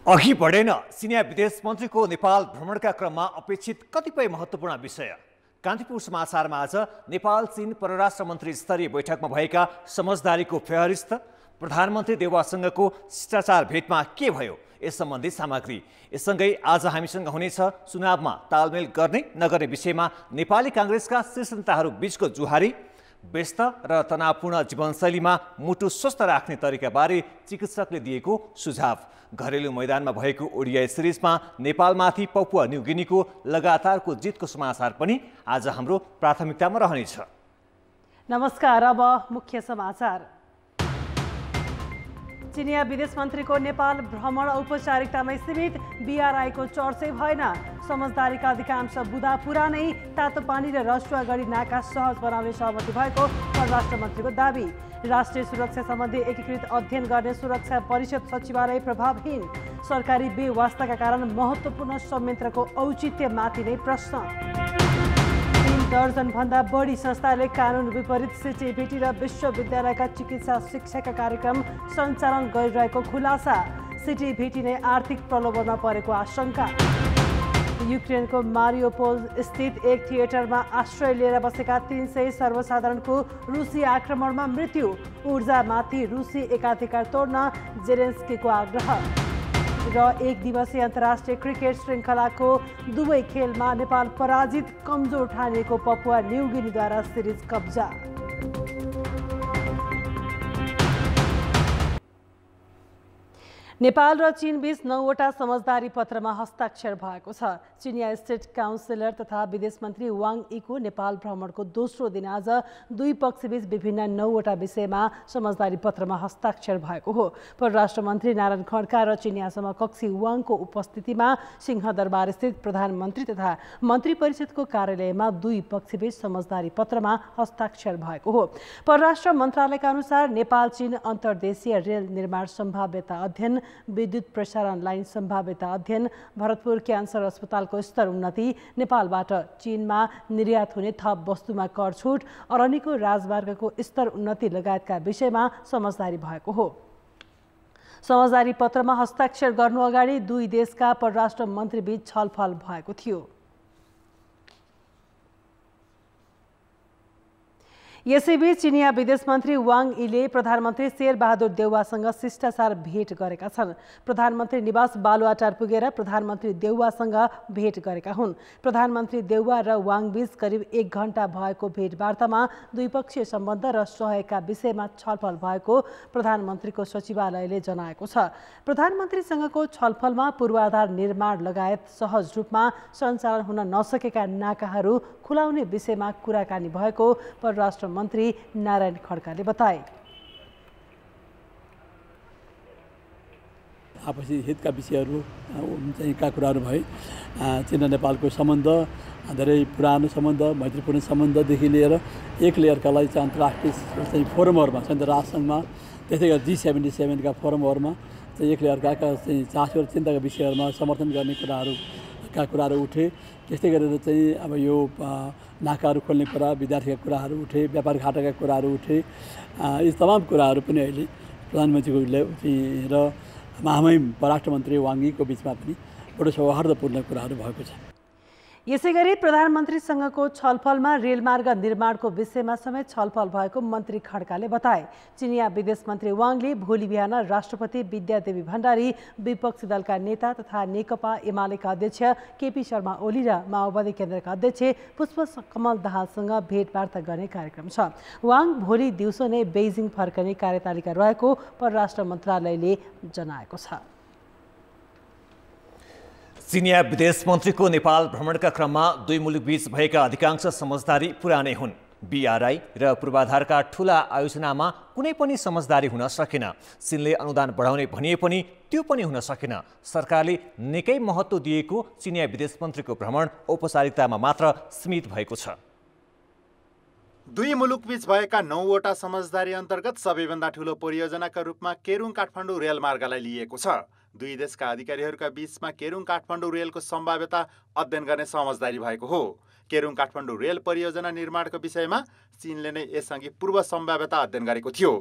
अघि बढेन चिनिया विदेश मन्त्रीको नेपाल भ्रमणका क्रममा अपेक्षित कतिपय महत्त्वपूर्ण विषय। कान्तिपुर समाचारमा आज नेपाल चीन परराष्ट्र मन्त्री स्तरीय बैठकमा भएका समझदारीको फेहरिस्त, प्रधानमन्त्री देउवासँगको शिष्टाचार भेटमा के भयो यस सम्बन्धी सामग्री। यससँगै आज हामीसँग हुनेछ चुनावमा तालमेल गर्ने नगर्ने विषयमा नेपाली काङ्ग्रेसका शीर्ष नेताहरू बीचको जुहारी, व्यस्त र तनावपूर्ण जीवनशैलीमा मुटु स्वस्थ राख्ने तरिकाबारे चिकित्सकले दिएको सुझाव। घरेलु मैदानमा भएको ओडिआई सिरिजमा नेपालमाथि पपुवा न्युगिनीको लगातारको जितको समाचार पनि आज हाम्रो प्राथमिकतामा रहनेछ। नमस्कार, अब मुख्य समाचार। चिनिया विदेश मन्त्रीको नेपाल भ्रमण औपचारिकतामै सीमित, बीआरआईको चर्चै भएन। समझदारीका अधिकांश बुँदा पुरानै, तातो पानी र रसुवा गढी नाका सहज बनाउने सहमति भएको परराष्ट्र मन्त्रीको दाबी। राष्ट्रिय सुरक्षा सम्बन्धी एकीकृत अध्ययन गर्ने सुरक्षा परिषद सचिवालय प्रभावहीन। सरकारी बेवास्ताका कारण महत्त्वपूर्ण संयन्त्रको औचित्यमाथि नै प्रश्न। 3 दर्जनभन्दा बढी संस्थाले कानुन विपरीत सिटिभिटी र विश्वविद्यालयका चिकित्सा शिक्षाका कार्यक्रम सञ्चालन गरिरहेको खुलासा। सिटिभिटी नै आर्थिक प्रलोभनमा परेको आशंका। युक्रेनको मारियोपोल स्थित एक थिएटरमा आश्रय लिएर बसेका 300 सर्वसाधारणको रुसी आक्रमणमा मृत्यु। ऊर्जामाथि रुसी एकाधिकार तोड्न जेलेन्स्कीको आग्रह। र एक दिवसीय अन्तर्राष्ट्रिय क्रिकेट श्रृङ्खलाको दुवै खेलमा नेपाल पराजित, कमजोर ठानिएको पपुवा न्युगिनीद्वारा सिरिज कब्जा। नेपाल र चीन बीच 9वटा समझदारी पत्रमा हस्ताक्षर भएको छ। चिनिया स्टेट काउन्सिलर तथा विदेश मन्त्री वाङ यीको नेपाल भ्रमणको दोस्रो दिन आज दुई पक्षबीच विभिन्न 9वटा विषयमा समझदारी पत्रमा हस्ताक्षर भएको हो। परराष्ट्र मन्त्री नारायण खड्का र चिनिया समकक्षी वाङको उपस्थितिमा सिंहदरबार स्थित प्रधानमन्त्री तथा मन्त्री परिषदको कार्यालयमा दुई पक्षबीच समझदारी पत्रमा हस्ताक्षर भएको हो। परराष्ट्र मन्त्रालयका अनुसार नेपाल चीन अन्तर्देशीय रेल निर्माण सम्भाव्यता अध्ययन, विद्युत प्रसारण लाइन सम्भाव्यता अध्ययन, भरतपुर क्यान्सर अस्पतालको स्तर उन्नति, नेपालबाट चीनमा निर्यात हुने थप वस्तुमा कर छुट, अरनिको राजमार्गको स्तर उन्नति लगायतका विषयमा समझदारी भएको हो। समझदारी पत्रमा हस्ताक्षर गर्नु अगाडि दुई देशका परराष्ट्र मन्त्रीबीच छलफल भएको थियो। यसैबीच चिनिया विदेश मन्त्री वाङ यीले प्रधानमन्त्री शेरबहादुर देउवासँग शिष्टाचार भेट गरेका छन्। प्रधानमन्त्री निवास बालुवाटार पुगेर प्रधानमन्त्री देउवासँग भेट गरेका हुन्। प्रधानमन्त्री देउवा र वाङ बीच करिब 1 घण्टा भएको भेटवार्तामा द्विपक्षीय सम्बन्ध र सहयोगका विषयमा छलफल भएको प्रधानमन्त्रीको सचिवालयले जनाएको छ। प्रधानमन्त्रीसँगको छलफलमा पूर्वाधार निर्माण लगायत सहज रूपमा सञ्चालन हुन नसकेका नाकाहरू खुलाउने विषयमा कुराकानी भएको परराष्ट्र मन्त्री नारायण खड्काले बताए। आपसी हितका विषयहरू चाहिँ का कुराहरू भए। चीन र नेपालको सम्बन्ध धेरै पुरानो सम्बन्ध, मैत्रीपूर्ण सम्बन्धदेखि लिएर एक लेयरका लागि चाहिँ अन्तर्राष्ट्रिय चाहिँ फोरमहरूमा, संयुक्त राष्ट्रसङ्घमा, त्यसै गरी G77 का फोरमहरूमा चाहिँ एक लेयरका चाहिँ चासो र चिन्ताका विषयहरूमा समर्थन गर्ने कुराहरू उठे। त्यस्तै गरेर चाहिँ अब यो नाकाहरू खोल्ने कुरा, विद्यार्थीका कुराहरू उठे, व्यापार घाटाका कुराहरू उठे। यी तमाम कुराहरू पनि अहिले प्रधानमन्त्रीको र महामहिम परराष्ट्र मन्त्री वाङ यीको बिचमा पनि बडो सौहार्दपूर्ण कुराहरू भएको छ। यसैगरी प्रधानमन्त्रीसँगको छलफलमा रेलमार्ग निर्माणको विषयमा समेत छलफल भएको मन्त्री खड्काले बताए। चिनिया विदेश मन्त्री वाङले भोलि बिहान राष्ट्रपति विद्यादेवी भण्डारी, विपक्षी दलका नेता तथा नेकपा एमालेका अध्यक्ष केपी शर्मा ओली र माओवादी केन्द्रका अध्यक्ष पुष्पकमल दाहालसँग भेटवार्ता गर्ने कार्यक्रम छ। वाङ भोलि दिउँसो नै बेइजिङ फर्कने कार्यतालिका रहेको परराष्ट्र मन्त्रालयले जनाएको छ। चिनिया विदेश मन्त्रीको नेपाल भ्रमणका क्रममा दुई मुलुकबीच भएका अधिकांश समझदारी पुरानै हुन्। बीआरआई र पूर्वाधारका ठूला आयोजनामा कुनै पनि समझदारी हुन सकेन। चीनले अनुदान बढाउने भनिए पनि त्यो पनि हुन सकेन। सरकारले निकै महत्त्व दिएको चिनिया विदेश मन्त्रीको भ्रमण औपचारिकतामा मात्र सीमित भएको छ। दुई मुलुकबीच भएका 9वटा समझदारी अन्तर्गत सबैभन्दा ठूलो परियोजनाका रूपमा केरुङ काठमाडौँ रेलमार्गलाई लिएको छ। दुई देशका अधिकारीहरूका बीचमा केरुङ काठमाडौँ रेलको सम्भाव्यता अध्ययन गर्ने समझदारी भएको हो। केरुङ काठमाडौँ रेल परियोजना निर्माणको विषयमा चीनले नै यसअघि पूर्व सम्भाव्यता अध्ययन गरेको थियो।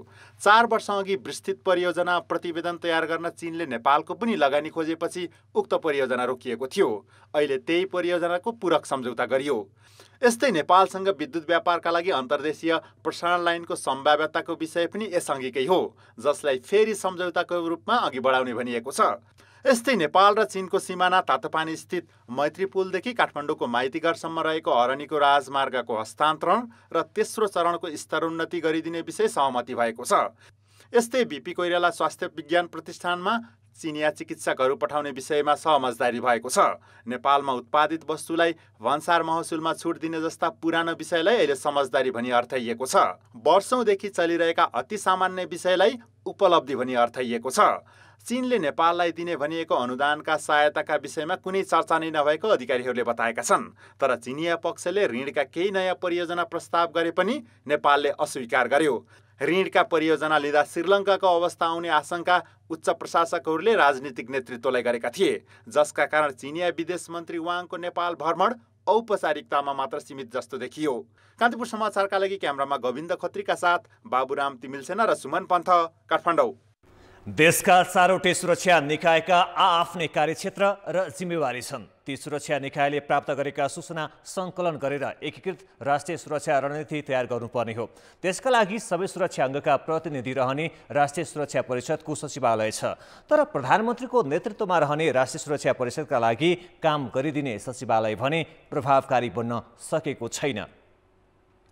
4 वर्षअघि विस्तृत परियोजना प्रतिवेदन तयार गर्न चीनले नेपालको पनि लगानी खोजेपछि उक्त परियोजना रोकिएको थियो। अहिले त्यही परियोजनाको पूरक सम्झौता गरियो। यस्तै नेपालसँग विद्युत व्यापारका लागि अन्तर्देशीय प्रसारण लाइनको सम्भाव्यताको विषय पनि यसअघिकै हो, जसलाई फेरि सम्झौताको रूपमा अघि बढाउने भनिएको छ। यस्तै नेपाल र चीनको सिमाना तातोपानी स्थित मैत्री पुलदेखि काठमाडौँको माइतीघरसम्म रहेको अरनीको राजमार्गको हस्तान्तरण र तेस्रो चरणको स्तरोन्नति गरिदिने विषय सहमति भएको छ। यस्तै बीपी कोइराला स्वास्थ्य विज्ञान प्रतिष्ठानमा चिनिया चिकित्सकहरू पठाउने विषयमा समझदारी भएको छ। नेपालमा उत्पादित वस्तुलाई भन्सार महसुलमा छुट दिने जस्ता पुरानो विषयलाई अहिले समझदारी भनी अर्थाइएको छ। वर्षौंदेखि चलिरहेका अति सामान्य विषयलाई उपलब्धि भनी अर्थाइएको छ। चीनले नेपाललाई दिने भनिएको अनुदानका सहायताका विषयमा कुनै चर्चा नै नभएको अधिकारीहरूले बताएका छन्। तर चिनिया पक्षले ऋणका केही नयाँ परियोजना प्रस्ताव गरे पनि नेपालले अस्वीकार गर्यो। ऋणका परियोजना लिँदा श्रीलङ्काको अवस्था आउने आशंका उच्च प्रशासकहरूले राजनीतिक नेतृत्वलाई गरेका थिए, जसका कारण चिनिया विदेश मन्त्री वाङको नेपाल भ्रमण औपचारिकतामा मात्र सीमित जस्तो देखियो। कान्तिपुर समाचारका लागि क्यामेरामा गोविन्द खत्रीका साथ बाबुराम तिमिलसेना र सुमन पन्थ, काठमाडौँ। देशका चारवटै सुरक्षा निकायका आआफ्नै कार्यक्षेत्र र जिम्मेवारी छन्। ती सुरक्षा निकायले प्राप्त गरेका सूचना सङ्कलन गरेर एकीकृत राष्ट्रिय सुरक्षा रणनीति तयार गर्नुपर्ने हो। त्यसका लागि सबै सुरक्षा अङ्गका प्रतिनिधि रहने राष्ट्रिय सुरक्षा परिषदको सचिवालय छ। तर प्रधानमन्त्रीको नेतृत्वमा रहने राष्ट्रिय सुरक्षा परिषदका लागि काम गरिदिने सचिवालय भने प्रभावकारी बन्न सकेको छैन।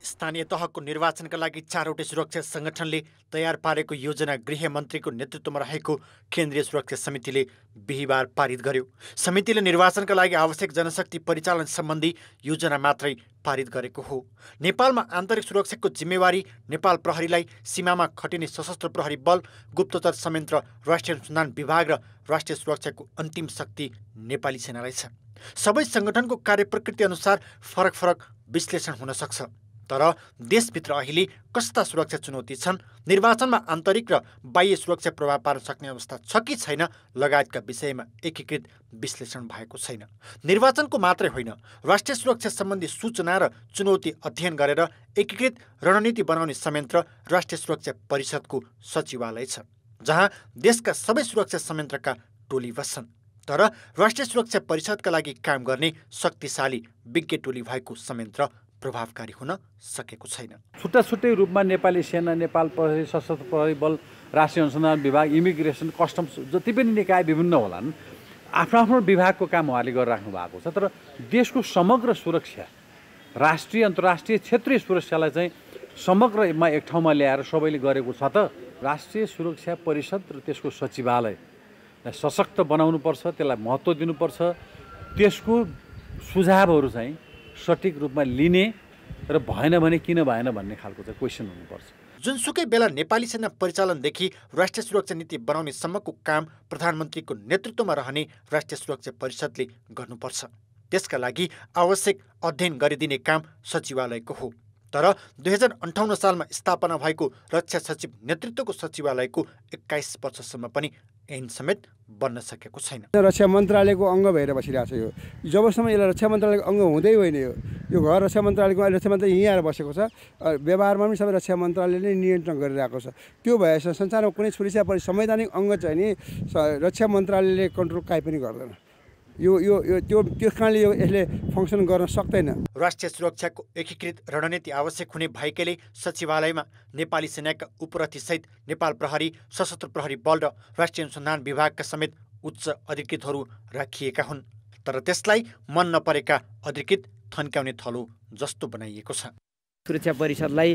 स्थानीय तहको निर्वाचनका लागि चारवटै सुरक्षा संगठनले तयार पारेको योजना गृहमन्त्रीको नेतृत्वमा रहेको केन्द्रीय सुरक्षा समितिले बिहिबार पारित गर्यो। समितिले निर्वाचनका लागि आवश्यक जनशक्ति परिचालन सम्बन्धी योजना मात्रै पारित गरेको हो। नेपालमा आन्तरिक सुरक्षाको जिम्मेवारी नेपाल प्रहरीलाई सीमामा खटिने सशस्त्र प्रहरी बल, गुप्तचर संयन्त्र, राष्ट्रिय अनुसन्धान विभाग र राष्ट्रिय सुरक्षाको अन्तिम शक्ति नेपाली सेनालाई छ। सबै संगठनको कार्यप्रकृति अनुसार फरक फरक विश्लेषण हुन सक्छ। तर देशभित्र अहिले कस्ता सुरक्षा चुनौती छन्, निर्वाचनमा आन्तरिक र बाह्य सुरक्षा प्रभाव पार्न सक्ने अवस्था छ कि छैन लगायतका विषयमा एकीकृत विश्लेषण भएको छैन। निर्वाचनको मात्रै होइन, राष्ट्रिय सुरक्षा सम्बन्धी सूचना र चुनौती अध्ययन गरेर एकीकृत रणनीति बनाउने संयन्त्र राष्ट्रिय सुरक्षा परिषदको सचिवालय छ, जहाँ देशका सबै सुरक्षा संयन्त्रका टोली बस्छन्। तर राष्ट्रिय सुरक्षा परिषदका लागि काम गर्ने शक्तिशाली विज्ञ टोली भएको संयन्त्र प्रभावकारी हुन सकेको छैन। छुट्टा छुट्टै रूपमा नेपाली सेना, नेपाल प्रहरी, सशस्त्र प्रहरी बल, राष्ट्रिय अनुसन्धान विभाग, इमिग्रेसन, कस्टम्स जति पनि निकाय विभिन्न होलान्, आफ्नो आफ्नो विभागको काम उहाँले गरिराख्नु भएको छ। तर देशको समग्र सुरक्षा, राष्ट्रिय अन्तर्राष्ट्रिय क्षेत्रीय सुरक्षालाई चाहिँ समग्रमा एक ठाउँमा ल्याएर सबैले गरेको छ। त राष्ट्रिय सुरक्षा परिषद र त्यसको सचिवालयलाई सशक्त बनाउनुपर्छ, त्यसलाई महत्त्व दिनुपर्छ। त्यसको सुझावहरू चाहिँ सठिक रूपमा लिने र भएन भने किन भएन भन्ने खालको चाहिँ क्वेसन हुनुपर्छ। जुनसुकै बेला नेपाली सेना परिचालनदेखि राष्ट्रिय सुरक्षा नीति बनाउने सम्मको काम प्रधानमन्त्रीको नेतृत्वमा रहने राष्ट्रिय सुरक्षा परिषदले गर्नुपर्छ। त्यसका लागि आवश्यक अध्ययन गरिदिने काम सचिवालयको हो। तर 2058 सालमा स्थापना भएको रक्षा सचिव नेतृत्वको सचिवालयको 21 वर्षसम्म पनि ऐन समेत बन्न सकेको छैन। रक्षा मन्त्रालयको अङ्ग भएर बसिरहेको छ। यो जबसम्म यसलाई रक्षा मन्त्रालयको अङ्ग हुँदै होइन, यो घर रक्षा मन्त्रालयको रक्षा मन्त्रालय यहीँ आएर बसेको छ। व्यवहारमा पनि सबै रक्षा मन्त्रालयले नै नियन्त्रण गरिरहेको छ। त्यो भएपछि संसारमा कुनै सुरक्षा संवैधानिक अङ्ग चाहिँ नि रक्षा मन्त्रालयले कन्ट्रोल काहीँ पनि गर्दैन। त्यो कारणले यसले फङ्सन गर्न सक्दैन। राष्ट्रिय सुरक्षाको एकीकृत रणनीति आवश्यक हुने भएकाले सचिवालयमा नेपाली सेनाका उपरथीसहित नेपाल प्रहरी, सशस्त्र प्रहरी बल र राष्ट्रिय अनुसन्धान विभागका समेत उच्च अधिकृतहरू राखिएका हुन्। तर त्यसलाई मन नपरेका अधिकृत थन्क्याउने थलो जस्तो बनाइएको छ। सुरक्षा परिषदलाई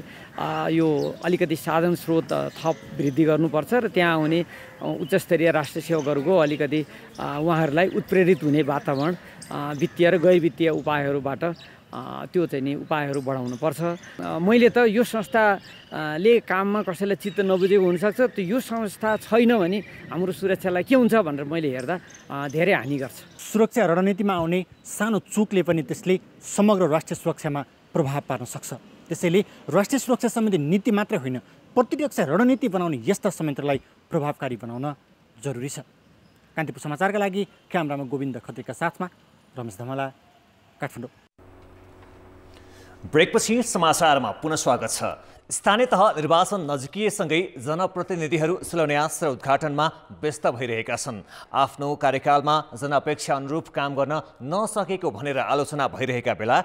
यो अलिकति साधन स्रोत थप वृद्धि गर्नुपर्छ र त्यहाँ हुने उच्चस्तरीय राष्ट्रिय सेवकहरूको अलिकति उहाँहरूलाई उत्प्रेरित हुने वातावरण वित्तीय र गैर वित्तीय उपायहरूबाट त्यो चाहिँ नि उपायहरू बढाउनुपर्छ। मैले त यो संस्थाले काममा कसैलाई चित्त नबुझेको हुनसक्छ, त्यो यो संस्था छैन भने हाम्रो सुरक्षालाई के हुन्छ भनेर मैले हेर्दा धेरै हानि गर्छ। सुरक्षा रणनीतिमा आउने सानो चुकले पनि त्यसले समग्र राष्ट्रिय सुरक्षामा प्रभाव पार्न सक्छ। त्यसैले राष्ट्रिय सुरक्षा सम्बन्धी नीति मात्रै होइन, प्रतिरक्षा रणनीति बनाउने यस्ता संयन्त्रलाई प्रभावकारी बनाउन जरुरी छ। कान्तिपुर समाचारका लागि क्यामेरामा गोविन्द खत्रीका साथमा रमेश धमला, काठमाडौँ। ब्रेकपछि समाचारमा पुनः स्वागत छ। स्थानीय तह निर्वाचन नजिकिएसँगै जनप्रतिनिधिहरू शिलान्यास र उद्घाटनमा व्यस्त भइरहेका छन्। आफ्नो कार्यकालमा जनअपेक्षा अनुरूप काम गर्न नसकेको भनेर आलोचना भइरहेका बेला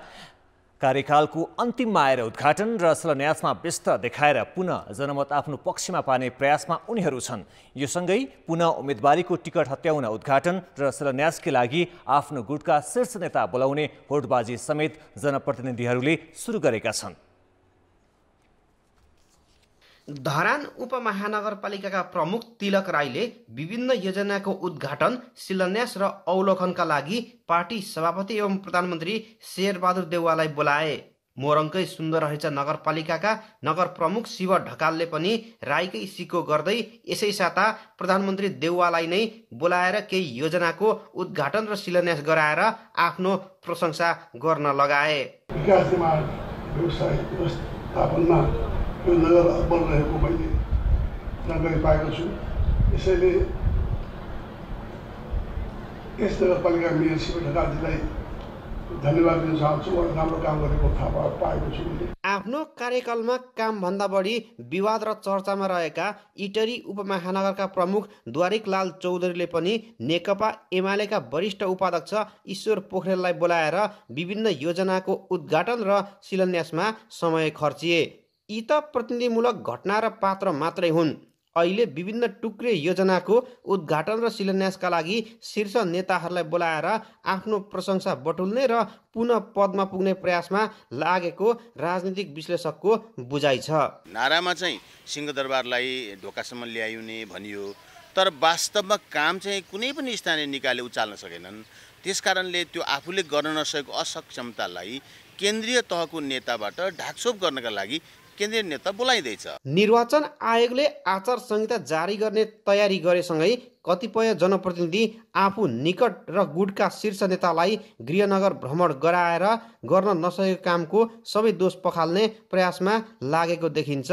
कार्यकालको अन्तिममा आएर उद्घाटन र शिलान्यासमा व्यस्त देखाएर पुनः जनमत आफ्नो पक्षमा पार्ने प्रयासमा उनीहरू छन्। यो सँगै पुनः उम्मेदवारीको टिकट हत्याउन उद्घाटन र शिलान्यासकै लागि आफ्नो गुटका शीर्ष नेता बोलाउने होडबाजी समेत जनप्रतिनिधिहरूले सुरु गरेका छन्। धरान उपमहानगरपालिकाका प्रमुख तिलक राईले विभिन्न योजनाको उद्घाटन, शिलान्यास र अवलोकनका लागि पार्टी सभापति एवं प्रधानमन्त्री शेरबहादुर देउवालाई बोलाए। मोरङकै सुन्दर रहेछ नगरपालिकाका नगर प्रमुख शिव ढकालले पनि राईकै सिक्को गर्दै यसै साता प्रधानमन्त्री देउवालाई नै बोलाएर केही योजनाको उद्घाटन र शिलान्यास गराएर आफ्नो प्रशंसा गर्न लगाए। यो नगर बनिरहेको मैले जानकारी पाएको छु। यसैले यस नगरपालिका मेयर शिव ढकालजीलाई धन्यवाद दिन चाहन्छु। उहाँले राम्रो काम गरेको थाहा पाएको छु। आफ्नो कार्यकालमा कामभन्दा बढी विवाद र चर्चामा रहेका इटरी उपमहानगरका प्रमुख द्वारिकलाल चौधरीले पनि नेकपा एमालेका वरिष्ठ उपाध्यक्ष ईश्वर पोखरेललाई बोलाएर विभिन्न योजनाको उद्घाटन र शिलान्यासमा समय खर्चिए। यी त प्रतिनिधिमूलक घटना र पात्र मात्रै हुन्। अहिले विभिन्न टुक्रे योजनाको उद्घाटन र शिलान्यासका लागि शीर्ष नेताहरूलाई बोलाएर आफ्नो प्रशंसा बटुल्ने र पुनः पदमा पुग्ने प्रयासमा लागेको राजनीतिक विश्लेषकको बुझाइ छ। नारामा चाहिँ सिंहदरबारलाई ढोकासम्म ल्याइने भनियो, तर वास्तवमा काम चाहिँ कुनै पनि स्थानीय निकायले उचाल्न सकेनन्। त्यसकारणले त्यो आफूले गर्न नसकेको असक्षमतालाई केन्द्रीय तहको नेताबाट ढाकछोप गर्नका लागि केन्द्रीय नेता बोलाइँदैछ। निर्वाचन आयोगले आचार संहिता जारी गर्ने तयारी गरेसँगै कतिपय जनप्रतिनिधि आफू निकट र गुटका शीर्ष नेतालाई गृहनगर भ्रमण गराएर गर्न नसकेको कामको सबै दोष पखाल्ने प्रयासमा लागेको देखिन्छ।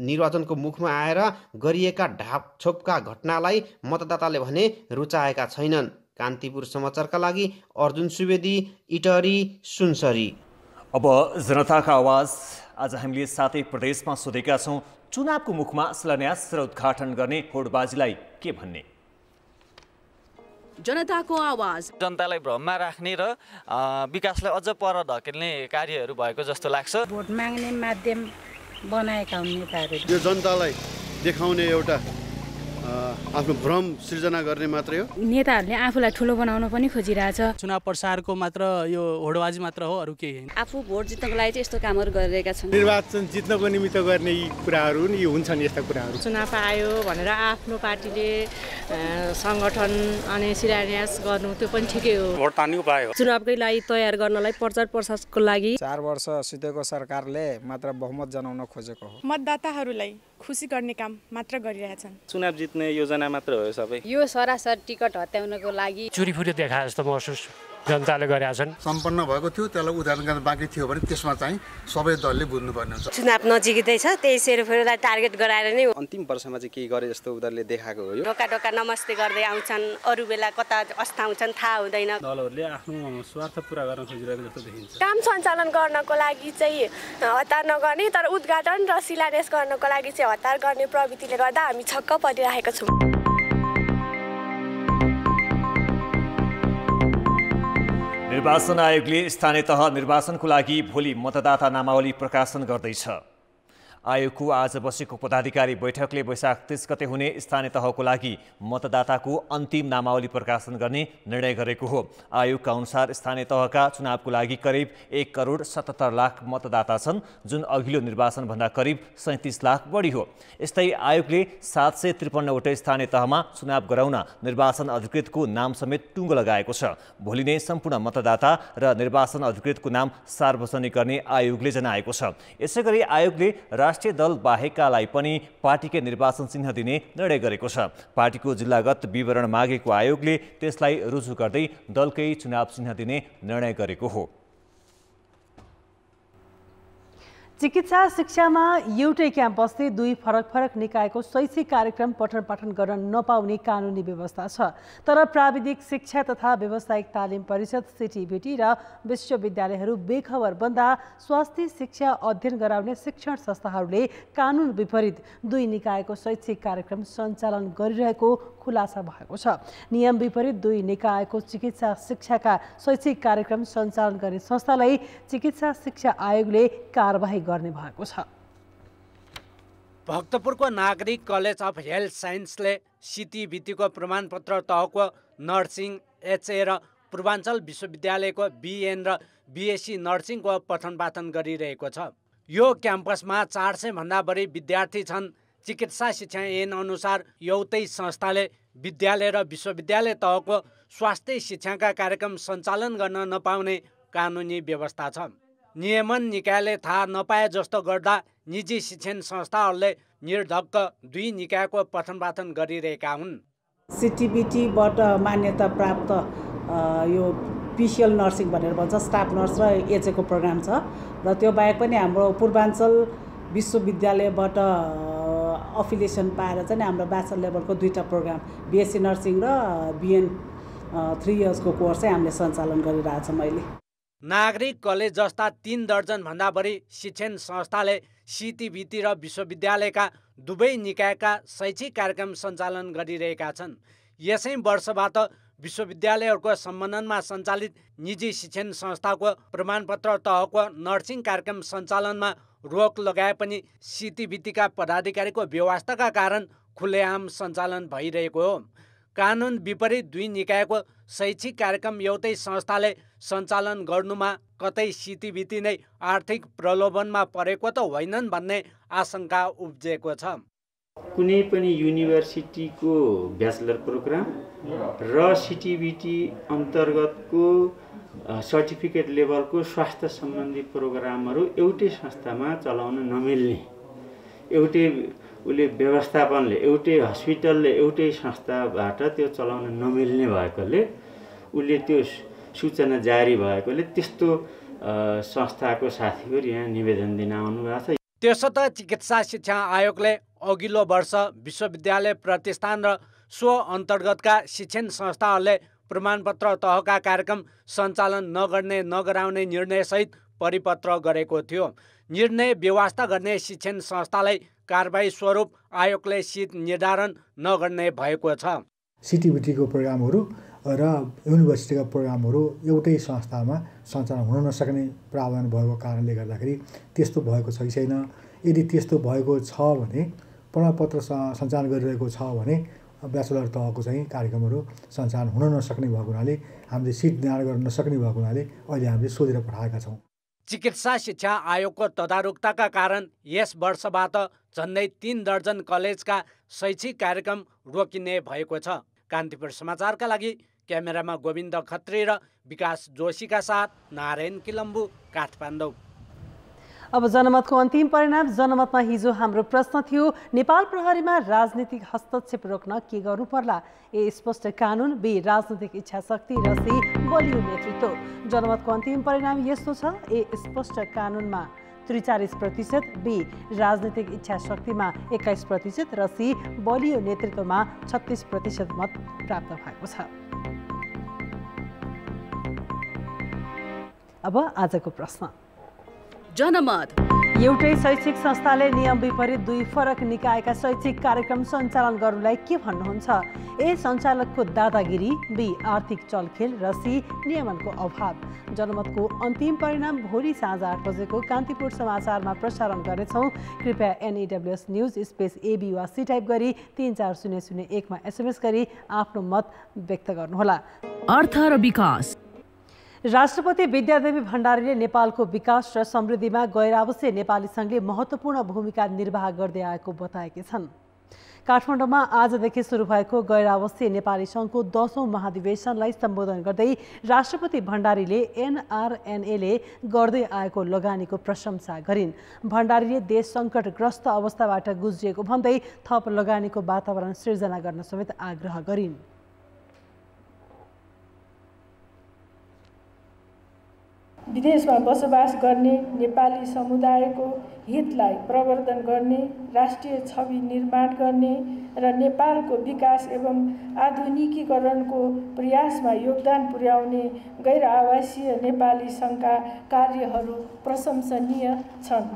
निर्वाचनको मुखमा आएर गरिएका ढाकछोपका घटनालाई मतदाताले भने रुचाएका छैनन्। कान्तिपुर समाचारका लागि अर्जुन सुवेदी, इटरी, सुनसरी। अब जनताका आवाज। आज हामीले 7 प्रदेशमा सोधेका छौँ, चुनावको मुखमा शिलान्यास र उद्घाटन गर्ने होडबाजीलाई के भन्ने? जनताको आवाज। जनतालाई भ्रममा राख्ने र विकासलाई अझ पर धकेल्ने कार्यहरू भएको जस्तो लाग्छ। भोट माग्ने माध्यम बनाएका हुन् नेताहरू। यो जनतालाई देखाउने एउटा आफ्नो भ्रम सृजना गर्ने मात्रै हो। नेताहरूले आफूलाई ठुलो बनाउन पनि खोजिरहेछ। चुनाव प्रसारको मात्र यो होडबाजी मात्र हो, अरू केही होइन। आफू भोट जित्नको लागि चाहिँ यस्तो कामहरू गरिरहेका छन्। निर्वाचन जित्नको निमित्त गर्ने यी कुराहरू यी हुन्छन्। यस्ता कुराहरू चुनाव आयो भनेर आफ्नो पार्टीले संगठन अनि शिलान्यास गर्नु त्यो पनि ठिकै हो। भोट तान्ने उपाय हो। चुनावकै लागि तयार गर्नलाई प्रचार प्रसारको लागि 4 वर्ष सिधेको सरकारले मात्र बहुमत जनाउन खोजेको हो। मतदाताहरूलाई खुसी गर्ने काम मात्र गरिरहेछन्। चुनाव जित्ने योजना मात्र हो सबै। यो सरासर टिकट हत्याउनको लागि चुरीफुरी देखाए जस्तो महसुस जनताले गरेका छन्। सम्पन्न भएको थियो, त्यसलाई उदाहरण गर्न बाँकी थियो भने त्यसमा चाहिँ सबै दलले बुझ्नुपर्ने हुन्छ। चुनाव नजिकै छ, त्यही सेरोफेरोलाई टार्गेट गराएर नै अन्तिम वर्षमा चाहिँ के गरे जस्तो उनीहरूले देखाएको हो। ढोका ढोका नमस्ते गर्दै आउँछन्, अरू बेला कता अस्ताउँछन् थाहा हुँदैन। दलहरूले आफ्नो स्वार्थ पूरा गर्न खोजिरहेको जस्तो देखिन्छ। काम सञ्चालन गर्नको लागि चाहिँ हतार नगर्ने, तर उद्घाटन र शिलान्यास गर्नको लागि चाहिँ हतार गर्ने प्रवृत्तिले गर्दा हामी छक्क परिरहेका छौँ। निर्वाचन आयोगले स्थानीय तह निर्वाचनको लागि भोलि मतदाता नामावली प्रकाशन गर्दैछ। आयोगको आज बसेको पदाधिकारी बैठकले वैशाख 30 गते हुने स्थानीय तहको लागि मतदाताको अन्तिम नामावली प्रकाशन गर्ने निर्णय गरेको हो। आयोगका अनुसार स्थानीय तहका चुनावको लागि करिब 1,77,00,000 मतदाता छन्, जुन अघिल्लो निर्वाचनभन्दा करिब 37 लाख बढी हो। यस्तै आयोगले 753वटै स्थानीय तहमा चुनाव गराउन निर्वाचन अधिकृतको नाम समेत टुङ्गो लगाएको छ। भोलि नै सम्पूर्ण मतदाता र निर्वाचन अधिकृतको नाम सार्वजनिक गर्ने आयोगले जनाएको छ। यसैगरी आयोगले राष्ट्रिय दल बाहेकालाई पनि पार्टीकै निर्वाचन चिन्ह दिने निर्णय गरेको छ। पार्टीको जिल्लागत विवरण मागेको आयोगले त्यसलाई रुजु गर्दै दलकै चुनाव चिन्ह दिने निर्णय गरेको हो। चिकित्सा शिक्षामा एउटै क्याम्पसले दुई फरक निकायको शैक्षिक कार्यक्रम पठन पाठन गर्न नपाउने कानुनी व्यवस्था छ। तर प्राविधिक शिक्षा तथा व्यावसायिक तालिम परिषद सिटिबिटी र विश्वविद्यालयहरू बेखबर बन्दा स्वास्थ्य शिक्षा अध्ययन गराउने शिक्षण संस्थाहरूले कानुन विपरीत दुई निकायको शैक्षिक कार्यक्रम सञ्चालन गरिरहेको खुलासा भएको छ। नियम विपरीत दुई निकायको चिकित्सा शिक्षाका शैक्षिक कार्यक्रम सञ्चालन गर्ने संस्थालाई चिकित्सा शिक्षा आयोगले कारबाही गर्ने भएको छ। भक्तपुरको नागरिक कलेज अफ हेल्थ साइन्सले सिटिबिटीको प्रमाणपत्र तहको नर्सिङ एचए र पूर्वाञ्चल विश्वविद्यालयको बिएन र बिएससी नर्सिङको पठन पाठन गरिरहेको छ। यो क्याम्पसमा 400 भन्दा बढी विद्यार्थी छन्। चिकित्सा शिक्षा ऐन अनुसार एउटै संस्थाले विद्यालय र विश्वविद्यालय तहको स्वास्थ्य शिक्षाका कार्यक्रम सञ्चालन गर्न नपाउने कानुनी व्यवस्था छ। नियमन निकायले थाहा नपाए जस्तो गर्दा निजी शिक्षण संस्थाहरूले निर्धक्क दुई निकायको पठन पाठन गरिरहेका हुन्। सिटिबिटीबाट मान्यता प्राप्त यो पिसिएल नर्सिङ भनेर भन्छ, स्टाफ नर्स र एचएको प्रोग्राम छ र त्यो बाहेक पनि हाम्रो पूर्वाञ्चल विश्वविद्यालयबाट अफिलिएसन पाएर चाहिँ हाम्रो ब्याचलर लेभलको दुईटा प्रोग्राम बिएससी नर्सिङ र बिएन 3 इयर्सको कोर्स चाहिँ हामीले सञ्चालन गरिरहेछौँ अहिले। नागरिक कलेज जस्ता 3 दर्जन भन्दा बढी शिक्षण संस्थाले सिटिबिटी र विश्वविद्यालयका दुवै निकायका शैक्षिक कार्यक्रम सञ्चालन गरिरहेका छन्। यसै वर्षबाट विश्वविद्यालयहरूको सम्बन्धनमा सञ्चालित निजी शिक्षण संस्थाको प्रमाणपत्र तहको नर्सिङ कार्यक्रम सञ्चालनमा रोक लगाए पनि सिटिबिटीका पदाधिकारीको व्यवस्थाका कारण खुलेआम सञ्चालन भइरहेको हो। कानुन विपरीत दुई निकायको शैक्षिक कार्यक्रम एउटै संस्थाले सञ्चालन गर्नुमा कतै सिटिबिटी नै आर्थिक प्रलोभनमा परेको त होइनन् भन्ने आशंका उब्जेको छ। कुनै पनि युनिभर्सिटीको ब्याचलर प्रोग्राम र सिटिबिटी अन्तर्गतको सर्टिफिकेट लेभलको स्वास्थ्य सम्बन्धी प्रोग्रामहरू एउटै संस्थामा चलाउन नमिल्ने, एउटै उसले व्यवस्थापनले एउटै हस्पिटलले एउटै संस्थाबाट त्यो चलाउन नमिल्ने भएकोले उसले त्यो सूचना जारी भएकोले त्यस्तो संस्थाको साथीहरू यहाँ निवेदन दिन आउनुभएको छ। त्यसो त चिकित्सा शिक्षा आयोगले अघिल्लो वर्ष विश्वविद्यालय प्रतिष्ठान र सो अन्तर्गतका शिक्षण संस्थाहरूले प्रमाणपत्र तहका कार्यक्रम सञ्चालन नगराउने निर्णयसहित परिपत्र गरेको थियो। निर्णय व्यवस्था गर्ने शिक्षण संस्थालाई कारबाही स्वरूप आयोगले सिट निर्धारण नगर्ने भएको छ। सिटिबिटीको प्रोग्रामहरू र युनिभर्सिटीका प्रोग्रामहरू एउटै संस्थामा सञ्चालन हुन नसक्ने प्रावधान भएको कारणले गर्दाखेरि त्यस्तो भएको छ कि छैन। यदि त्यस्तो भएको छ भने प्रमाणपत्र सञ्चालन गरिरहेको छ भने ब्याचलर तहको चाहिँ कार्यक्रमहरू सञ्चालन हुन नसक्ने भएको हुनाले हामीले सिट निर्धारण गर्न नसक्ने भएको हुनाले अहिले हामीले सोधेर पठाएका छौँ। चिकित्सा शिक्षा आयोगको तदारुकताका कारण यस वर्षबाट झन्डै 3 दर्जन कलेजका शैक्षिक कार्यक्रम रोकिने भएको छ। कान्तिपुर समाचारका लागि क्यामेरामा गोविन्द खत्री र विकास जोशीका साथ नारायण किलम्बु, काठमाडौँ। अब जनमतको अन्तिम परिणाम। जनमतमा हिजो हाम्रो प्रश्न थियो, नेपाल प्रहरीमा राजनीतिक हस्तक्षेप रोक्न के गर्नु पर्ला? ए स्पष्ट कानुन, बी राजनीतिक इच्छा शक्ति र सी बलियो नेतृत्व। जनमतको अन्तिम परिणाम यस्तो छ, ए स्पष्ट कानुनमा 43%, बी राजनीतिक इच्छा शक्तिमा 21% र सी बलियो नेतृत्वमा 36% मत प्राप्त भएको छ। अब आजको प्रश्न। जनमत एउटै शैक्षिक संस्थाले नियम विपरीत दुई फरक निकायका शैक्षिक कार्यक्रम सञ्चालन गर्नुलाई के भन्नुहुन्छ? ए सञ्चालकको दादागिरी, बी आर्थिक चलखेल र सी नियमनको अभाव। जनमतको अन्तिम परिणाम भोलि साँझ 8 बजेको कान्तिपुर समाचारमा प्रसारण गर्नेछौँ। कृपया NEWS न्युज स्पेस AB वा सी टाइप गरी 34001 मा SMS गरी आफ्नो मत व्यक्त गर्नुहोला। अर्थ र विकास। राष्ट्रपति विद्यादेवी भण्डारीले नेपालको विकास र समृद्धिमा गैर आवासीय नेपाली सङ्घले महत्त्वपूर्ण भूमिका निर्वाह गर्दै आएको बताएकी छन्। काठमाडौँमा आजदेखि सुरु भएको गैर आवासीय नेपाली सङ्घको 10औं महाधिवेशनलाई सम्बोधन गर्दै राष्ट्रपति भण्डारीले NRNA-ले गर्दै आएको लगानीको प्रशंसा गरिन्। भण्डारीले देश सङ्कटग्रस्त अवस्थाबाट गुज्रिएको भन्दै थप लगानीको वातावरण सिर्जना गर्न समेत आग्रह गरिन्। विदेशमा बसोबास गर्ने नेपाली समुदायको हितलाई प्रवर्धन गर्ने, राष्ट्रिय छवि निर्माण गर्ने र नेपालको विकास एवं आधुनिकीकरणको प्रयासमा योगदान पुर्याउने गैर आवासीय नेपाली सङ्घका कार्यहरू प्रशंसनीय छन्।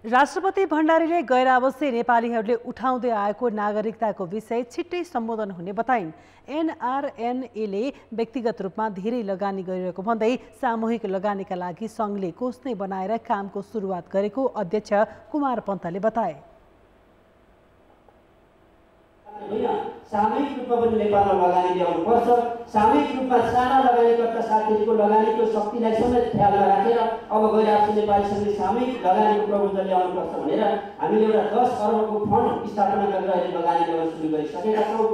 राष्ट्रपति भण्डारीले गैर आवासीय नेपालीहरूले उठाउँदै आएको नागरिकताको विषय छिट्टै सम्बोधन हुने बताइन्। एनआरएनएले व्यक्तिगत रूपमा धेरै लगानी गरिरहेको भन्दै सामूहिक लगानीका लागि सङ्घले कोष नै बनाएर कामको सुरुवात गरेको अध्यक्ष कुमार पन्तले बताए। सामूहिक रूपमा पनि नेपालमा लगानी ल्याउनुपर्छ। सामूहिक रूपमा साना लगानीकर्ता साथीहरूको लगानीको शक्तिलाई समेत ख्यालमा राखेर अब गैर आवासीय नेपाली सङ्घले सामूहिक लगानीको प्रबन्ध ल्याउनुपर्छ भनेर हामीले एउटा 10 अर्बको फन्ड स्थापना गरेर अहिले लगानी ल्याउन सुरु गरिसकेका छौँ।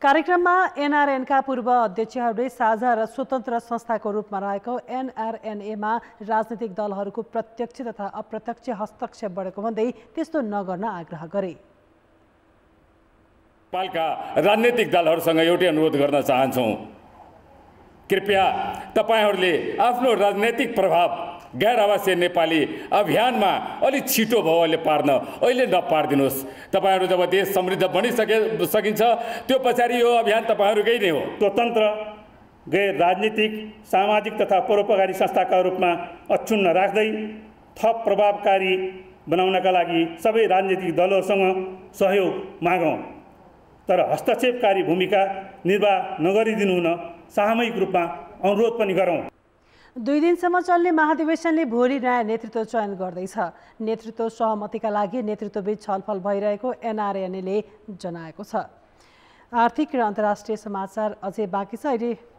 कार्यक्रममा एनआरएनका पूर्व अध्यक्षहरूले साझा र स्वतन्त्र संस्थाको रूपमा रहेको एनआरएनएमा राजनीतिक दलहरूको प्रत्यक्ष तथा अप्रत्यक्ष हस्तक्षेप बढेको भन्दै त्यस्तो नगर्न आग्रह गरे। नेपालका राजनीतिक दलहरूसँग एउटै अनुरोध गर्न चाहन्छौँ, कृपया तपाईहरूले आफ्नो राजनैतिक प्रभाव गैर आवासीय नेपाली अभियानमा अलिक छिटो भावले पार्न अहिले नपारिदिनुहोस्। तपाईँहरू जब देश समृद्ध सकिन्छ त्यो पछाडि यो अभियान तपाईँहरूकै नै हो। स्वतन्त्र गैर राजनीतिक सामाजिक तथा परोपकारी संस्थाका रूपमा अक्षुण्ण राख्दै थप प्रभावकारी बनाउनका लागि सबै राजनीतिक दलहरूसँग सहयोग मागौँ, तर हस्तक्षेपकारी भूमिका निर्वाह नगरिदिनु हुन सामूहिक रूपमा अनुरोध पनि गरौँ। 2 दिनसम्म चल्ने महाधिवेशनले भोलि नयाँ नेतृत्व चयन गर्दैछ। नेतृत्व सहमतिका लागि नेतृत्वबीच छलफल भइरहेको एनआरएनएले जनाएको छ। आर्थिक र अन्तर्राष्ट्रिय समाचार अझै बाँकी छ। अहिले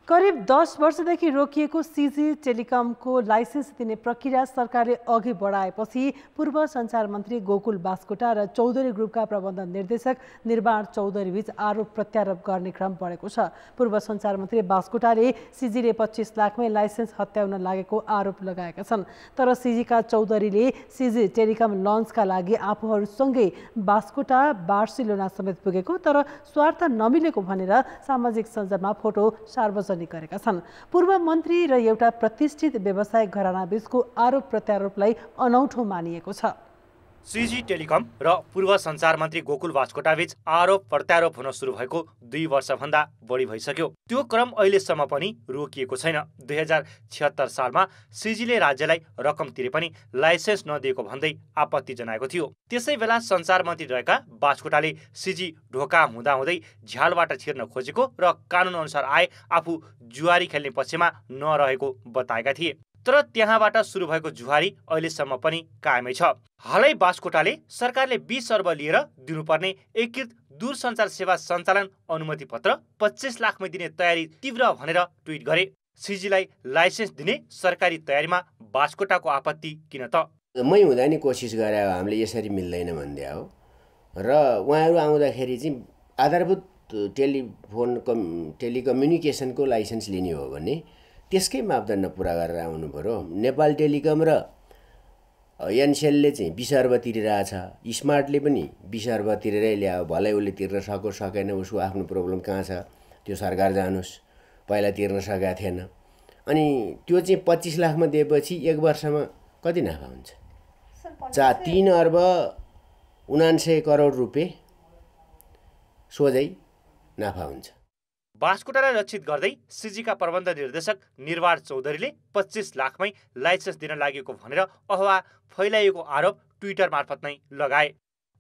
करिब 10 वर्षदेखि रोकिएको सिजी टेलिकमको लाइसेन्स दिने प्रक्रिया सरकारले अघि बढाएपछि पूर्व सञ्चार मन्त्री गोकुल बास्कोटा र चौधरी ग्रुपका प्रबन्ध निर्देशक निर्वाण चौधरी बीच आरोप प्रत्यारोप गर्ने क्रम बढेको छ। पूर्व सञ्चार मन्त्री बास्कोटाले सिजीले 25 लाखमै लाइसेन्स हत्याउन लागेको आरोप लगाएका छन्। तर सिजीका चौधरीले सिजी टेलिकम लन्चका लागि आफूहरूसँगै बास्कोटा बार्सिलोना समेत पुगेको तर स्वार्थ नमिलेको भनेर सामाजिक सञ्जालमा फोटो सार्वजनिक गरेका छन्। पूर्व मन्त्री र एउटा प्रतिष्ठित व्यवसायिक घराना बीचको आरोप प्रत्यारोपलाई अनौठो मानिएको छ। सिजी टेलिकम र पूर्व सञ्चार मन्त्री गोकुल बास्कोटाबीच आरोप प्रत्यारोप हुन सुरु भएको 2 वर्षभन्दा बढी भइसक्यो। त्यो क्रम अहिलेसम्म पनि रोकिएको छैन। 2076 सालमा सिजीले राज्यलाई रकम तिरे पनि लाइसेन्स नदिएको भन्दै आपत्ति जनाएको थियो। त्यसै बेला सञ्चार मन्त्री रहेका बास्कोटाले सिजी ढोका हुँदाहुँदै झ्यालबाट छिर्न खोजेको र कानुन अनुसार आए आफू जुवारी खेल्ने पक्षमा नरहेको बताएका थिए। तर त्यहाँबाट सुरु भएको जुहारी अहिलेसम्म पनि कायमै छ। हालै बास्कोटाले सरकारले 20 अर्ब लिएर दिनुपर्ने एकीकृत दूरसञ्चार सेवा सञ्चालन अनुमति पत्र 25 लाखमै दिने तयारी तीव्र भनेर ट्विट गरे। सिजीलाई लाइसेन्स दिने सरकारी तयारीमा बास्कोटाको आपत्ति किन त? मै हुँदा नि कोसिस गरे हामीले यसरी मिल्दैन भन्दै हो र उहाँहरू आउँदाखेरि चाहिँ आधारभूत टेलिकम्युनिकेसनको लाइसेन्स लिने हो भने त्यसकै मापदण्ड पुरा गरेर आउनु पर्यो। नेपाल टेलिकम र एनसेलले चाहिँ 20 अर्ब तिरिरहेछ, स्मार्टले पनि 20 अर्ब तिरेरै ल्यायो। भलै उसले तिर्न सकेन, उसको आफ्नो प्रब्लम कहाँ छ त्यो सरकार जानुस्, पहिला तिर्न सकेका थिएन। अनि त्यो चाहिँ 25 लाखमा दिएपछि 1 वर्षमा कति नाफा हुन्छ? 3 अर्ब 79 करोड रुपियाँ सोझै नाफा हुन्छ। बास्कोटालाई लक्षित गर्दै सिजीका प्रबन्ध निर्देशक निर्वाण चौधरीले 25 लाखमै लाइसेन्स दिन लागेको भनेर अफवाह फैलाइएको आरोप ट्विटर मार्फत नै लगाए।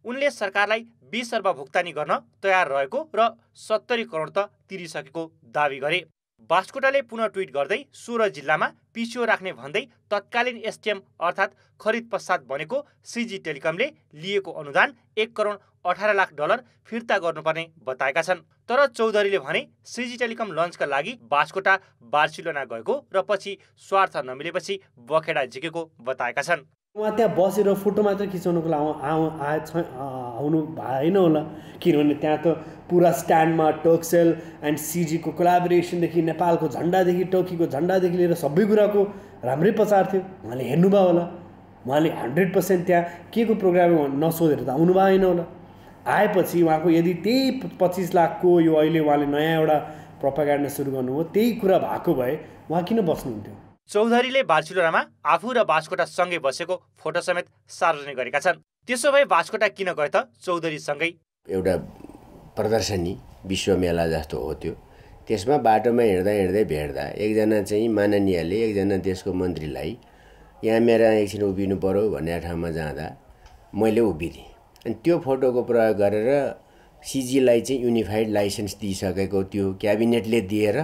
उनले सरकारलाई 20 अर्ब भुक्तानी गर्न तयार रहेको र 70 करोड त तिरिसकेको दावी गरे। बास्कोटाले पुनः ट्विट गर्दै 16 जिल्लामा पिसिओ राख्ने भन्दै तत्कालीन एसटिएम अर्थात् खरिद पश्चात बनेको सिजी टेलिकमले लिएको अनुदान 1 करोड 18 लाख डलर फिर्ता गर्नुपर्ने बताएका छन्। तर चौधरीले भने सिजी टेलिकम लन्चका लागि बास्कोटा बार्सिलोना गएको र पछि स्वार्थ नमिलेपछि बखेडा झिकेको बताएका छन्। उहाँ त्यहाँ बसेर फोटो मात्र खिचाउनुको लागि आउनु भएन होला, किनभने त्यहाँ त पुरा स्ट्यान्डमा टर्कसेल एन्ड सिजीको कोलाबोरेसनदेखि नेपालको झन्डादेखि टर्कीको झन्डादेखि लिएर सबै कुराको राम्रै प्रचार थियो। उहाँले हेर्नुभयो होला, उहाँले 100% त्यहाँ के को प्रोग्राम नसोधेर त आउनु भएन होला। आएपछि उहाँको यदि त्यही 25 लाखको यो अहिले उहाँले नयाँ एउटा प्रोपागान्डा सुरु गर्नुभयो। त्यही कुरा भएको भए उहाँ किन बस्नुहुन्थ्यो? चौधरीले बार्सिलोनामा आफू र बास्कोटा सँगै बसेको फोटो समेत सार्वजनिक गरेका छन्। त्यसो भए बास्कोटा किन गए त चौधरीसँगै? एउटा प्रदर्शनी विश्व मेला जस्तो हो त्यो। त्यसमा बाटोमा हिँड्दै भेट्दा एकजना चाहिँ माननीयले एकजना देशको मन्त्रीलाई यहाँ मेरा एकछिन उभिनु पर्यो भन्ने ठाउँमा जाँदा मैले उभिदिएँ। अनि त्यो फोटोको प्रयोग गरेर सिजीलाई चाहिँ युनिफाइड लाइसेन्स दिइसकेको त्यो क्याबिनेटले दिएर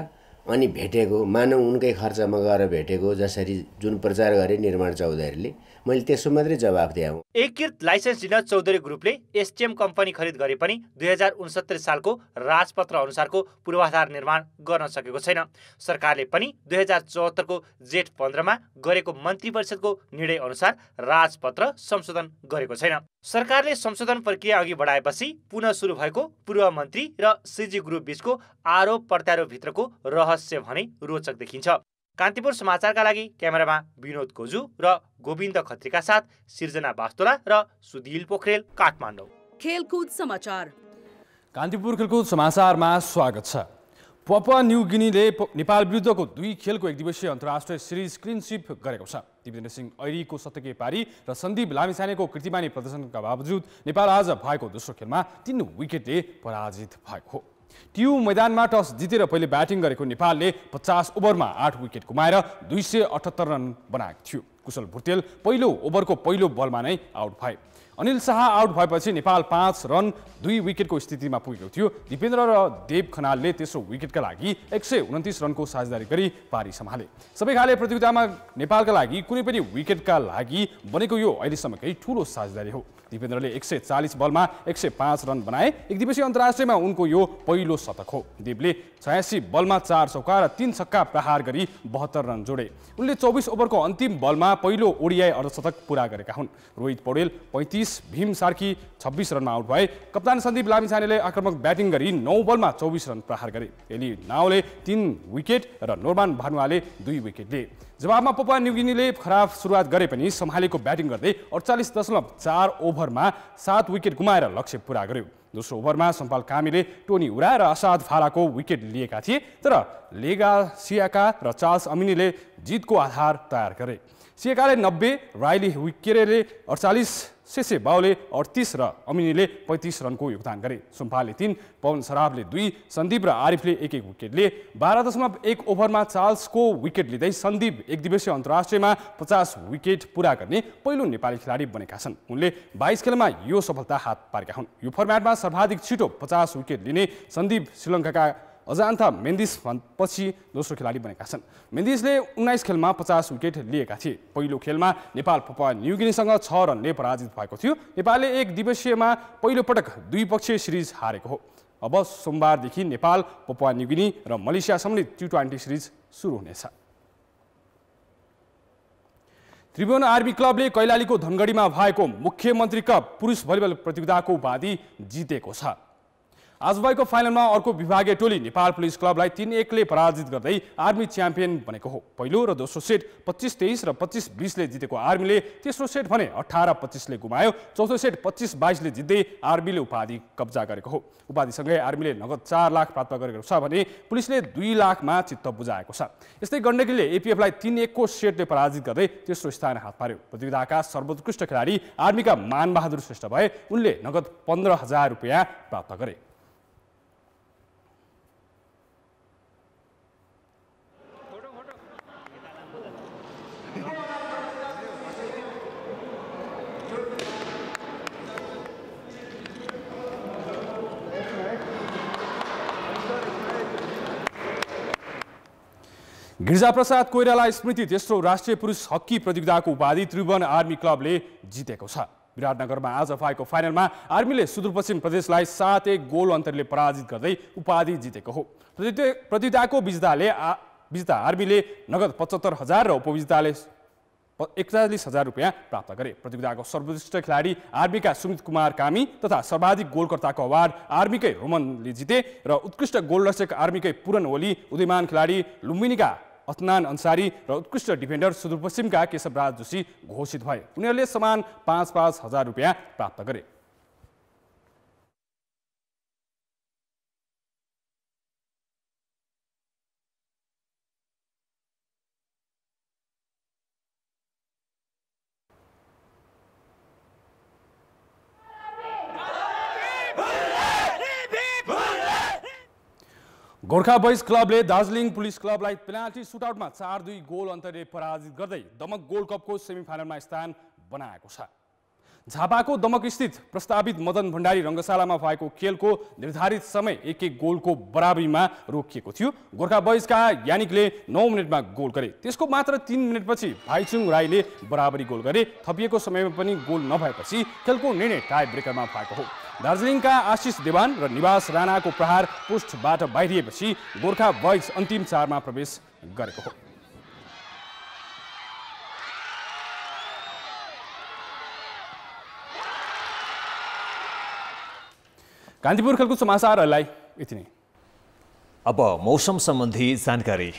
अनि भेटेको, मानव उनकै खर्चमा गएर भेटेको, जसरी जुन प्रचार गरे निर्माण चौधरीले, मैले त्यसो मात्रै जवाफ दिएँ। एकीकृत लाइसेन्स लिन चौधरी ग्रुपले एसटिएम कम्पनी खरिद गरे पनि 2069 सालको राजपत्र अनुसारको पूर्वाधार निर्माण गर्न सकेको छैन। सरकारले पनि 2074 को जेठ 15 मा गरेको मन्त्री परिषदको निर्णय अनुसार राजपत्र संशोधन गरेको छैन। सरकारले संशोधन प्रक्रिया अघि बढाएपछि पुनः सुरु भएको पूर्व मन्त्री र सिजी ग्रुप बीचको आरोप प्रत्यारोप भित्रको रहस्य भने रोचक देखिन्छ। कान्तिपुर समाचारका लागि क्यामेरामा विनोद गोजु र गोविन्द खत्रीका साथ सिर्जना बास्तोला र सुधिल पोखरेल, काठमाडौँ। खेलकुद समाचार। कान्तिपुर खेलकुद समाचारमा स्वागत छ। पपुवा न्यू गिनीले नेपाल विरुद्धको 2 खेलको एकदिवसीय अन्तर्राष्ट्रिय सिरिज क्लिन स्विप गरेको छ। दिपेन्द्र सिंह ऐरीको शतकीय पारी र सन्दीप लामिछानेको कीर्तिमानी प्रदर्शनका बावजुद नेपाल आज भएको दोस्रो खेलमा 3 विकेटले पराजित भएको हो। टियु मैदानमा टस जितेर पहिले ब्याटिङ गरेको नेपालले 50 ओभरमा 8 विकेट गुमाएर 278 रन बनाएको थियो। कुशल भुटेल पहिलो ओभरको पहिलो बलमा नै आउट भए। अनिल शाह आउट भएपछि नेपाल 5 रन 2 विकेटको स्थितिमा पुगेको थियो। दिपेन्द्र र देव खनालले तेस्रो विकेटका लागि 129 रनको साझेदारी गरी पारी सम्हाले। सबै खाले प्रतियोगितामा नेपालका लागि कुनै पनि विकेटका लागि बनेको यो अहिलेसम्मकै ठूलो साझेदारी हो। दिपेन्द्रले 140 बलमा 105 रन बनाए। एकदिवसीय अन्तर्राष्ट्रियमा उनको यो पहिलो शतक हो। देवले 86 बलमा 4 चौका र 3 छक्का प्रहार गरी 72 रन जोडे। उनले 24 ओभरको अन्तिम बलमा पहिलो ओडिआई अर्धशतक पूरा गरेका हुन्। रोहित पौडेल 35, भीम सार्की 26 रनमा आउट भए। कप्तान सन्दीप लामिछानेले आक्रामक ब्याटिङ गरी 9 बलमा 24 रन प्रहार गरे। एली नाओले 3 विकेट र नोर्मान भानुवाले 2 विकेट लिए। जवाबमा पपुवा न्यू गिनीले खराब सुरुवात गरे पनि सम्हालेको ब्याटिङ गर्दै 48.4 ओभरमा 7 विकेट गुमाएर लक्ष्य पूरा गर्यो। दोस्रो ओभरमा सम्पाल कामीले टोनी उरा र असाद फालाको विकेट लिएका थिए, तर लेगा सियाका र चार्ल्स अमिनीले जितको आधार तयार गरे। सियाकाले 90, राइली विकेरेले 48, शेषे बाउले 38 र अमिनीले 35 रनको योगदान गरे। सुम्पालले 3, पवन सराफले 2, सन्दीप र आरिफले 1-1 विकेट लिए। 12.1 ओभरमा चार्ल्सको विकेट लिँदै सन्दीप एकदिवसीय अन्तर्राष्ट्रियमा 50 विकेट पूरा गर्ने पहिलो नेपाली खेलाडी बनेका छन्। उनले 22 खेलमा यो सफलता हात पारेका हुन्। यो फर्मेटमा सर्वाधिक छिटो 50 विकेट लिने सन्दीप श्रीलङ्काका अजान्था मेन्दिस पछि दोस्रो खेलाडी बनेका छन्। मेन्दिसले 19 खेलमा 50 विकेट लिएका थिए। पहिलो खेलमा नेपाल पपुवा न्यू गिनीसँग 6 रनले पराजित भएको थियो। नेपालले एक दिवसीयमा पहिलो पटक द्विपक्षीय सिरिज हारेको हो। अब सोमबारदेखि नेपाल, पपुवा न्यू गिनी र मलेसिया सम्मिलित T20 सिरिज सुरु हुनेछ। त्रिभुवन आर्मी क्लबले कैलालीको धनगढीमा भएको मुख्यमन्त्री कप पुरुष भलिबल प्रतियोगिताको उपाधि जितेको छ। आज भएको फाइनलमा अर्को विभागीय टोली नेपाल पुलिस क्लबलाई 3-1 ले पराजित गर्दै आर्मी च्याम्पियन बनेको हो। पहिलो र दोस्रो सेट 25-23 र 25-20 ले जितेको आर्मीले तेस्रो सेट भने 18-25 ले गुमायो। चौथो सेट 25-22 ले जित्दै आर्मीले उपाधि कब्जा गरेको हो। उपाधिसँगै आर्मीले नगद 4 लाख प्राप्त गरेको छ भने पुलिसले 2 लाखमा चित्त बुझाएको छ। यस्तै गण्डकीले एपीएफलाई 3-1 को सेटले पराजित गर्दै तेस्रो स्थान हात पार्यो। प्रतियोगिताका सर्वोत्कृष्ट खेलाडी आर्मीका मानबहादुर श्रेष्ठ भए। उनले नगद 15,000 रुपियाँ प्राप्त गरे। गिरिजाप्रसाद कोइराला स्मृति तेस्रो राष्ट्रिय पुरुष हकी प्रतियोगिताको उपाधि त्रिभुवन आर्मी क्लबले जितेको छ। विराटनगरमा आज भएको फाइनलमा आर्मीले सुदूरपश्चिम प्रदेशलाई 7-1 गोल अन्तरले पराजित गर्दै उपाधि जितेको हो। प्रतियोगिताको विजेता आर्मीले नगद 75,000 र उपविजेताले 41,000 रुपियाँ प्राप्त गरे। प्रतियोगिताको सर्वोत्कृष्ट खेलाडी आर्मीका सुमित कुमार कामी तथा सर्वाधिक गोलकर्ताको अवार्ड आर्मीकै रोमनले जिते र उत्कृष्ट गोलरक्षक आर्मीकै पूरन ओली, उदयमान खेलाडी लुम्बिनीका अतनान अन्सारी र उत्कृष्ट डिफेन्डर सुदूरपश्चिमका केशवराज जोशी घोषित भए। उनीहरूले समान 5,000 रुपियाँ प्राप्त गरे। गोर्खा बोइज क्लबले दार्जिलिङ पुलिस क्लबलाई पेनाल्टी सुटआउटमा 4-2 गोल अन्तरले पराजित गर्दै दमक गोल्ड कपको सेमिफाइनलमा स्थान बनाएको छ। झापाको दमक स्थित प्रस्तावित मदन भण्डारी रङ्गशालामा भएको खेलको निर्धारित समय 1-1 गोलको बराबरीमा रोकिएको थियो। गोर्खा बोइजका यानिकले 9 मिनेटमा गोल गरे। त्यसको मात्र 3 मिनेटपछि भाइचुङ राईले बराबरी गोल गरे। थपिएको समयमा पनि गोल नभएपछि खेलको निर्णय टाई ब्रेकरमा भएको हो। दार्जिलिङका आशिष देवान र निवास राणाको प्रहार पोस्टबाट बाहिरिएपछि गोर्खा बोइज अन्तिम 4मा प्रवेश गरेको हो। कान्तिपुर खेलकुद समाचारहरूलाई यति नै। अब मौसम सम्बन्धी जानकारी।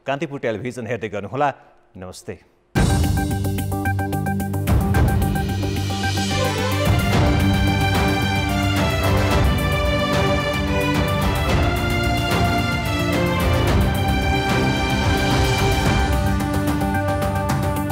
कान्तिपुर टेलिभिजन हेर्दै गर्नुहोला। नमस्ते।